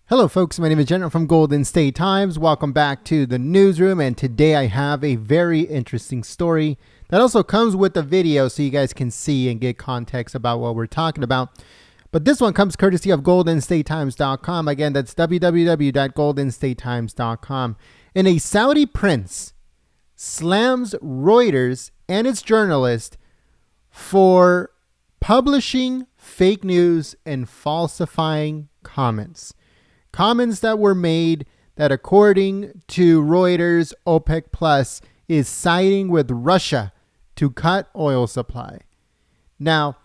Hello folks, my name is General from Golden State Times. Welcome back to the newsroom, and today I have a very interesting story that also comes with a video so you guys can see and get context about what we're talking about. But this one comes courtesy of goldenstatetimes.com. Again, that's www.goldenstatetimes.com. And a Saudi prince slams Reuters and its journalist for publishing fake news and falsifying comments. Comments that were made that, according to Reuters, OPEC Plus is siding with Russia to cut oil supply. Now,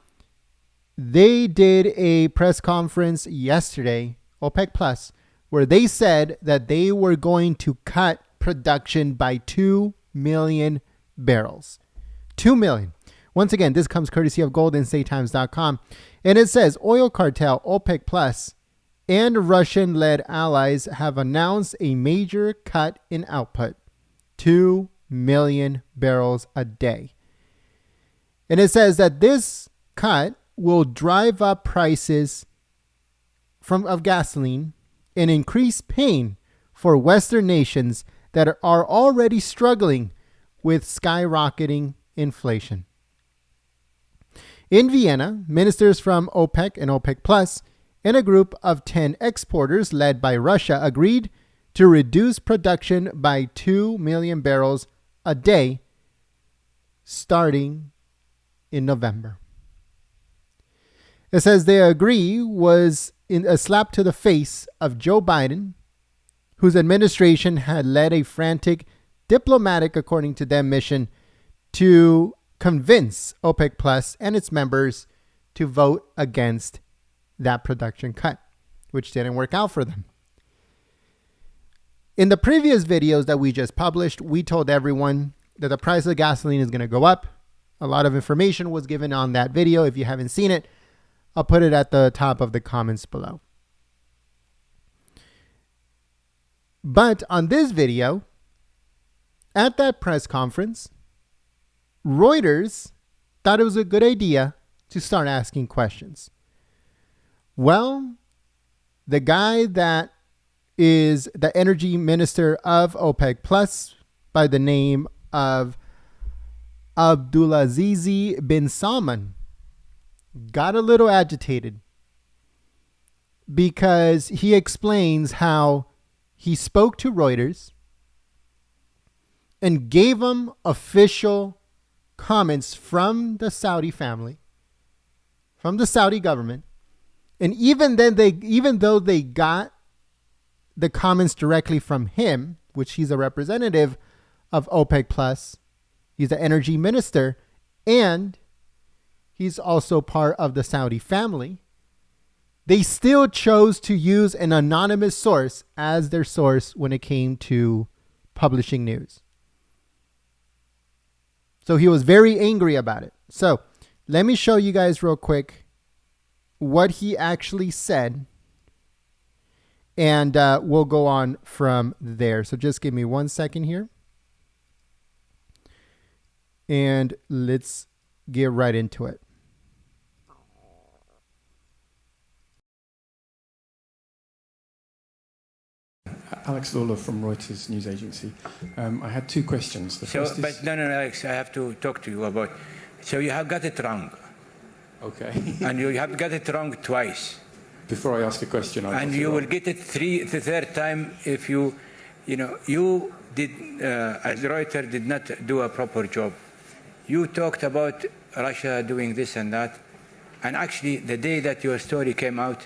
they did a press conference yesterday, OPEC Plus, where they said that they were going to cut production by 2 million barrels. 2 million. Once again, this comes courtesy of goldenstatetimes.com. And it says oil cartel OPEC Plus and Russian-led allies have announced a major cut in output, 2 million barrels a day. And it says that this cut will drive up prices of gasoline and increase pain for Western nations that are already struggling with skyrocketing inflation. In Vienna, ministers from OPEC and OPEC Plus and a group of 10 exporters led by Russia agreed to reduce production by 2 million barrels a day starting in November. It says they agree was in a slap to the face of Joe Biden, whose administration had led a frantic diplomatic, according to them, mission to convince OPEC Plus and its members to vote against that production cut, which didn't work out for them. In the previous videos that we just published, we told everyone that the price of gasoline is going to go up. A lot of information was given on that video. If you haven't seen it, I'll put it at the top of the comments below. But on this video, at that press conference, Reuters thought it was a good idea to start asking questions. Well, the guy that is the Energy Minister of OPEC Plus by the name of Abdulaziz bin Salman got a little agitated because he explains how he spoke to Reuters and gave them official comments from the Saudi family, from the Saudi government. And even though they got the comments directly from him, which he's a representative of OPEC Plus, he's the energy minister, and he's also part of the Saudi family, they still chose to use an anonymous source as their source when it came to publishing news. So he was very angry about it. So let me show you guys real quick what he actually said, and we'll go on from there. So just give me 1 second here, and let's get right into it. Alex Lawler from Reuters news agency. I had two questions. The first is... No, Alex, I have to talk to you about. So you have got it wrong. Okay. And you have got it wrong twice. Before I ask a question, and you will get it the third time if you did, as Reuters did not do a proper job. You talked about Russia doing this and that, and actually the day that your story came out,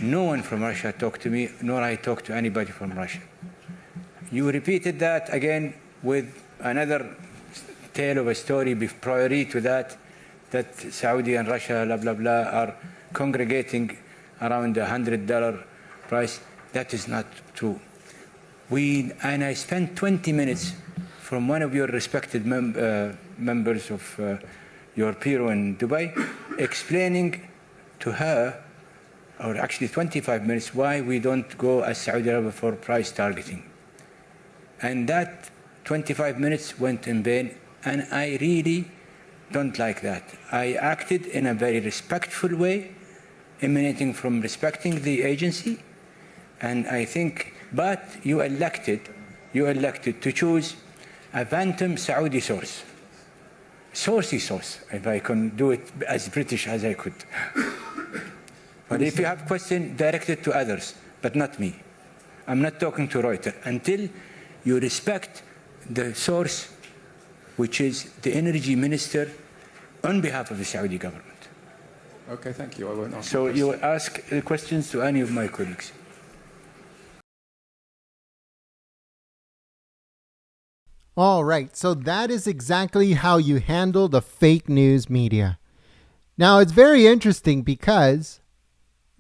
no one from Russia talked to me, nor I talked to anybody from Russia. You repeated that again with another tale of a story prior to that Saudi and Russia, blah, blah, blah, are congregating around $100 price. That is not true. And I spent 20 minutes from one of your respected members of your bureau in Dubai, explaining to her, or actually 25 minutes, why we don't go as Saudi Arabia for price targeting. And that 25 minutes went in vain, and I really don't like that. I acted in a very respectful way, emanating from respecting the agency, And I think, but you elected to choose a phantom Saudi source. Sourcey source, if I can do it as British as I could. But if you have questions, direct it to others, but not me. I'm not talking to Reuters until you respect the source, which is the Energy Minister on behalf of the Saudi government. Okay, thank you. I won't ask. So you ask the questions to any of my colleagues. All right, so that is exactly how you handle the fake news media. Now, it's very interesting because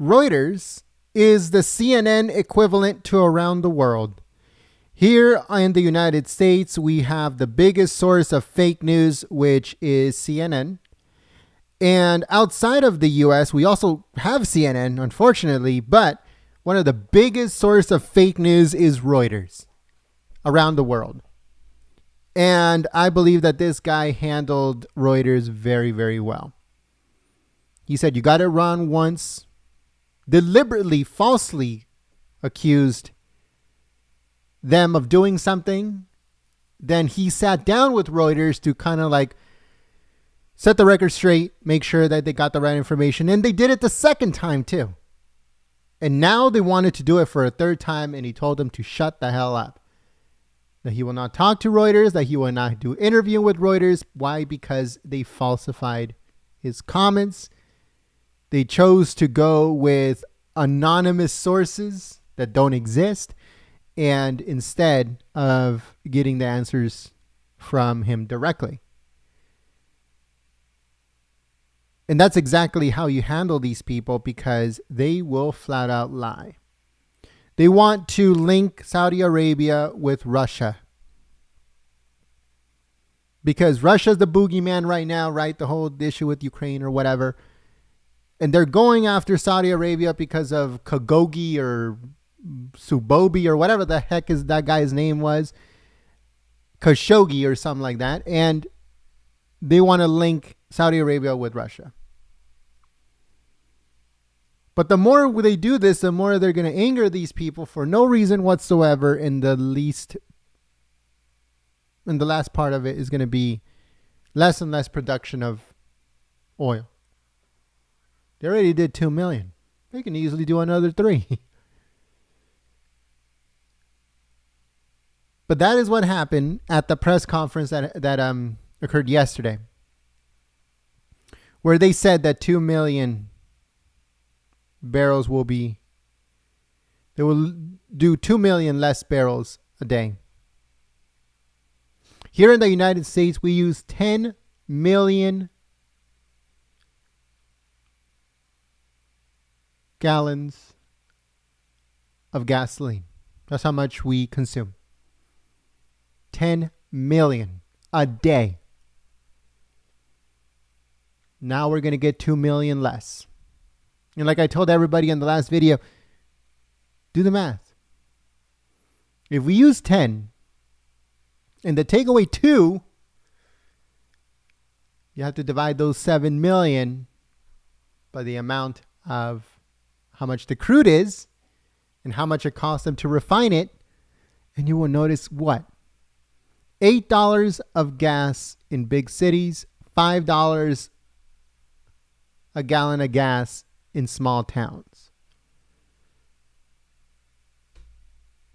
Reuters is the CNN equivalent to around the world. Here in the United States, we have the biggest source of fake news, which is CNN. And outside of the US, we also have CNN, unfortunately, but one of the biggest source of fake news is Reuters around the world. And I believe that this guy handled Reuters very, very well. He said, you got it wrong once, deliberately, falsely accused them of doing something. Then he sat down with Reuters to kind of like set the record straight, make sure that they got the right information. And they did it the second time too. And now they wanted to do it for a third time. And he told them to shut the hell up. That he will not talk to Reuters, that he will not do interview with Reuters. Why? Because they falsified his comments. They chose to go with anonymous sources that don't exist. And instead of getting the answers from him directly. And that's exactly how you handle these people, because they will flat out lie. They want to link Saudi Arabia with Russia. Because Russia's the boogeyman right now, right? The whole issue with Ukraine or whatever. And they're going after Saudi Arabia because of Khashoggi or Subobi or whatever the heck is that guy's name was. Khashoggi or something like that. And they want to link Saudi Arabia with Russia. But the more they do this, the more they're going to anger these people for no reason whatsoever. And the last part of it is going to be less and less production of oil. They already did 2 million. They can easily do another 3. But that is what happened at the press conference that occurred yesterday, where they said that 2 million barrels they will do 2 million less barrels a day. Here in the United States, we use 10 million gallons of gasoline. That's how much we consume. 10 million a day. Now we're going to get 2 million less. And like I told everybody in the last video, do the math. If we use 10 and to take away 2, you have to divide those 7 million by the amount of how much the crude is and how much it costs them to refine it. And you will notice what? $8 of gas in big cities, $5 a gallon of gas in small towns.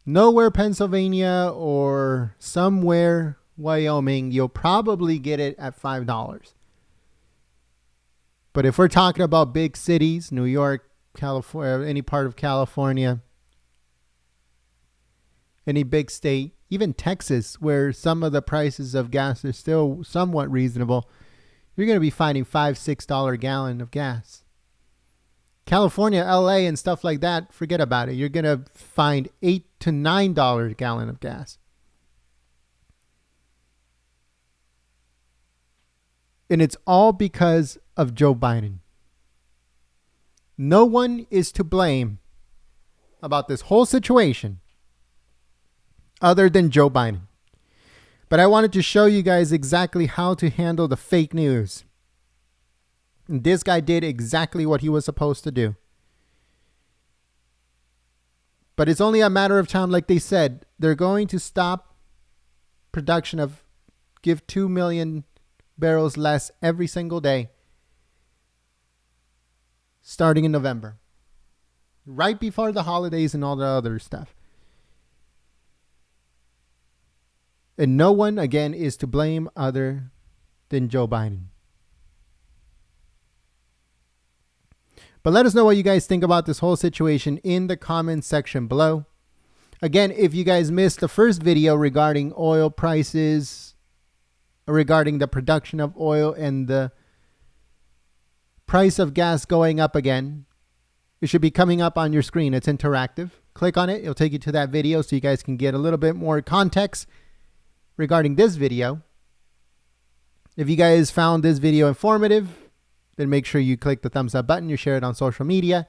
Nowhere Pennsylvania or somewhere Wyoming, you'll probably get it at $5. But if we're talking about big cities, New York, California, any part of California, any big state, even Texas, where some of the prices of gas are still somewhat reasonable, you're going to be finding $5, $6 a gallon of gas. California, LA, and stuff like that, forget about it. You're going to find $8 to $9 a gallon of gas. And it's all because of Joe Biden. No one is to blame about this whole situation other than Joe Biden. But I wanted to show you guys exactly how to handle the fake news. And this guy did exactly what he was supposed to do. But it's only a matter of time. Like they said, they're going to stop production of, give 2 million barrels less every single day, starting in November, right before the holidays and all the other stuff. And no one, again, is to blame other than Joe Biden. But let us know what you guys think about this whole situation in the comments section below. Again, if you guys missed the first video regarding oil prices, regarding the production of oil and the price of gas going up again, it should be coming up on your screen. It's interactive. Click on it. It'll take you to that video so you guys can get a little bit more context regarding this video. If you guys found this video informative, then make sure you click the thumbs up button. You share it on social media.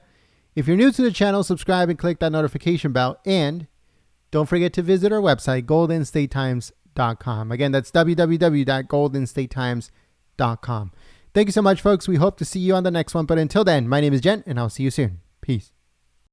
If you're new to the channel, subscribe and click that notification bell. And don't forget to visit our website, goldenstatetimes.com. Again, that's www.goldenstatetimes.com. Thank you so much, folks. We hope to see you on the next one. But until then, my name is Jen, and I'll see you soon. Peace.